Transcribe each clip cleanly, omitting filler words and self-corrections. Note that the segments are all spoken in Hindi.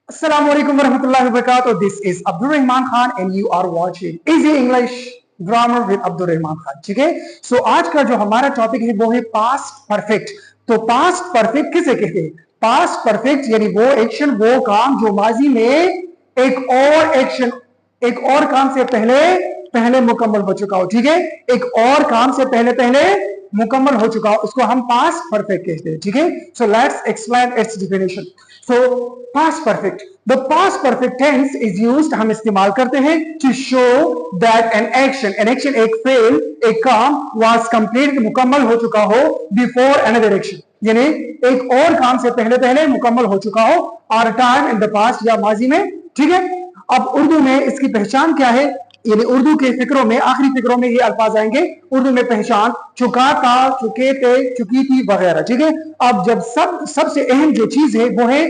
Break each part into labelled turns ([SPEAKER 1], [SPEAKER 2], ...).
[SPEAKER 1] Assalamu alaikum warahmatullahi wabarakatuh. This is Abdul Rahman Khan and you are watching Easy English Grammar with Abdul Rahman Khan. ठीक है, सो आज का जो हमारा टॉपिक है वो है पास्ट परफेक्ट. तो पास्ट परफेक्ट किसे कहते हैं? पास्ट परफेक्ट यानी वो एक्शन, वो काम जो माजी में एक और एक्शन, एक और काम से पहले पहले मुकम्मल हो चुका हो. ठीक है, एक और काम से पहले पहले मुकम्मल हो चुका हो, उसको हम पास्ट परफेक्ट कहते हैं. ठीक है, so let's explain its definition. So past perfect, the past perfect tense is used, हम इस्तेमाल करते हैं to show that an action एक फेल, एक काम वाज कंप्लीट, मुकम्मल हो चुका हो बिफोर अनदर एक्शन, यानी एक और काम से पहले पहले मुकम्मल हो चुका हो, और टाइम इन द पास्ट या माजी में. ठीक है, अब उर्दू में इसकी पहचान क्या है, यानी उर्दू के फिक्रों में, आखिरी फिक्रों में ये अल्फाज आएंगे. उर्दू में पहचान चुका था, चुके थे, चुकी थी वगैरह. ठीक है, अब जब सबसे अहम जो चीज है वो है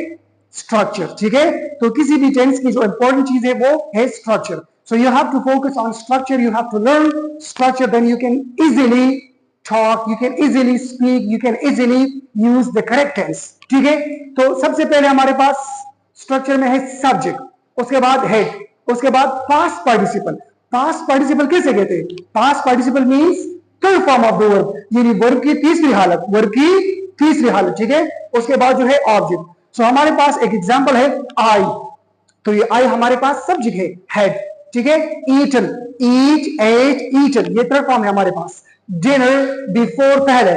[SPEAKER 1] स्ट्रक्चर. ठीक है, तो किसी भी टेंस की जो इंपॉर्टेंट चीज है वो है structure. So you have to focus on structure, you have to learn structure, then you can easily talk, you can easily speak, you can easily use the correct tense. ठीक है, तो सबसे पहले हमारे पास स्ट्रक्चर में है सब्जेक्ट, उसके बाद हेड, उसके बाद पास्ट पार्टिसिपल. पास्ट पार्टिसिपल कैसे कहते हैं? Past participle means third form of the verb, यानी वर्ब की तीसरी हालत, वर्ब की तीसरी हालत. ठीक है, उसके बाद जो है ऑब्जेक्ट. सो हमारे पास एक एग्जांपल है आई, तो ये आई हमारे पास सब्जेक्ट है, हेड. ठीक है, ईटन, ईट, एट, ईटन, ये थर्ड फॉर्म है हमारे पास. डिनर, बिफोर, पहले,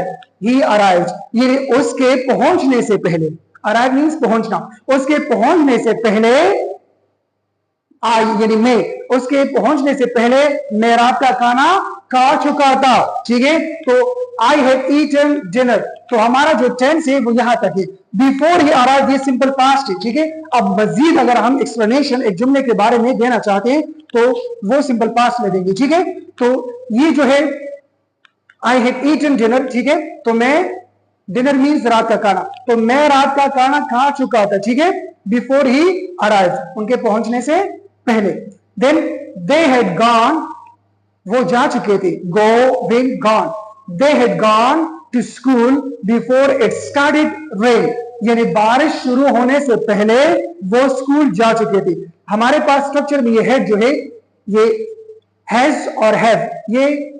[SPEAKER 1] ही अराइव्ड, ये उसके पहुंचने से पहले, अराइव मींस पहुंचना, उसके पहुंचने से पहले, आई यानी मैं, उसके पहुंचने से पहले मैं रात का खाना खा चुका था. ठीक है, तो आई हैव ईटन डिनर, तो हमारा जो टेंस है वो यहां तक है. बिफोर ही अराइव्ड ये सिंपल पास्ट है. ठीक है, अब मजीद अगर हम एक्सप्लेनेशन एक जुमले के बारे में देना चाहते हैं तो वो सिंपल पास्ट में देंगे. ठीक है, तो ये जो है आई हैव ईटन डिनर, ठीक है, तो मैं, डिनर मीन्स रात का खाना, तो मैं रात का खाना खा चुका था. ठीक है, बिफोर ही अराइव, उनके पहुंचने से पहले. देन दे हैड गॉन, वो जा चुके थे, go, went, gone. They had gone to school before it started rain, यानी बारिश शुरू होने से पहले वो स्कूल जा चुके थे. हमारे पास स्ट्रक्चर में ये हेड जो है ये हैज और हैव, ये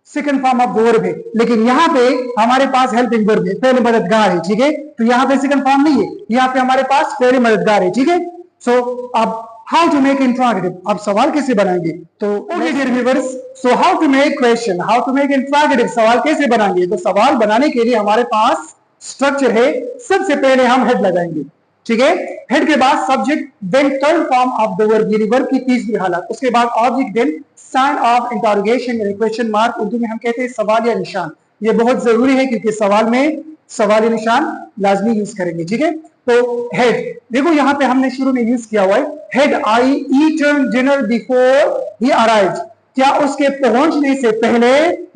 [SPEAKER 1] सेकंड फॉर्म ऑफ वर्ब है, लेकिन यहाँ पे हमारे पास हेल्पिंग वर्ब है, पहले मददगार है. ठीक है, तो यहाँ पे सेकंड फॉर्म नहीं है, यहाँ पे हमारे पास पहले मददगार है. ठीक है, सो अब हाउ टू मेक इंट्रोगेटिव, अब सवाल कैसे बनाएंगे, तो okay dear viewers, so how to make question, how to make interrogative, सवाल कैसे बनाएंगे. तो सवाल बनाने के लिए हमारे पास स्ट्रक्चर है. सबसे पहले हम हेड लगाएंगे. ठीक है, हेड के बाद subject, then third form of the verb, यानी वर्ब की तीसरी हालत, उसके बाद object, then sign of interrogation यानी क्वेश्चन मार्क, उर्दू में हम कहते हैं सवाल या निशान. ये बहुत जरूरी है क्योंकि सवाल में सवाल या निशान लाजमी यूज करेंगे. ठीक है, तो हेड देखो यहाँ पे हमने शुरू में यूज किया हुआ है, had I eaten dinner before he arrived, क्या उसके पहुंचने से पहले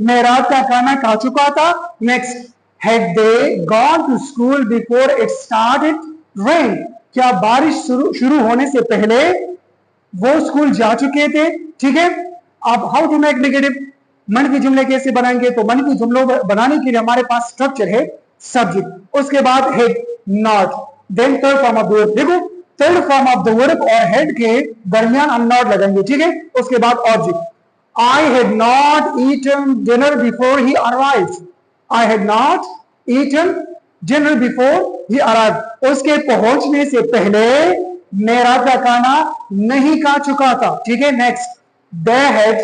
[SPEAKER 1] मैं रात का खाना खा चुका था. Next, had they gone to school before it started rain, क्या बारिश शुरू होने से पहले वो स्कूल जा चुके थे. ठीक है, अब हाउ टू मेक नेगेटिव, मनफी जुमले कैसे बनाएंगे, तो मनफी जुमलों बनाने के लिए हमारे पास स्ट्रक्चर है सब्जेक्ट, उसके बाद had, not, then third form of the verb. देखो third form of the verb और हेड के दरमियान हम नॉट लगाएंगे. ठीक है, उसके बाद object, I had not eaten dinner before he arrived, I had not eaten dinner before he arrived, उसके पहुंचने से पहले मैं रात का खाना नहीं खा चुका था. ठीक है, next, they had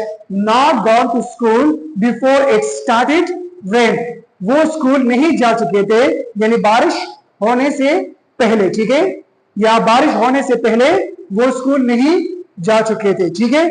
[SPEAKER 1] not gone to school before it started rain, वो स्कूल नहीं जा चुके थे, यानी बारिश होने से पहले. ठीक है, या बारिश होने से पहले वो स्कूल नहीं जा चुके थे. ठीक है.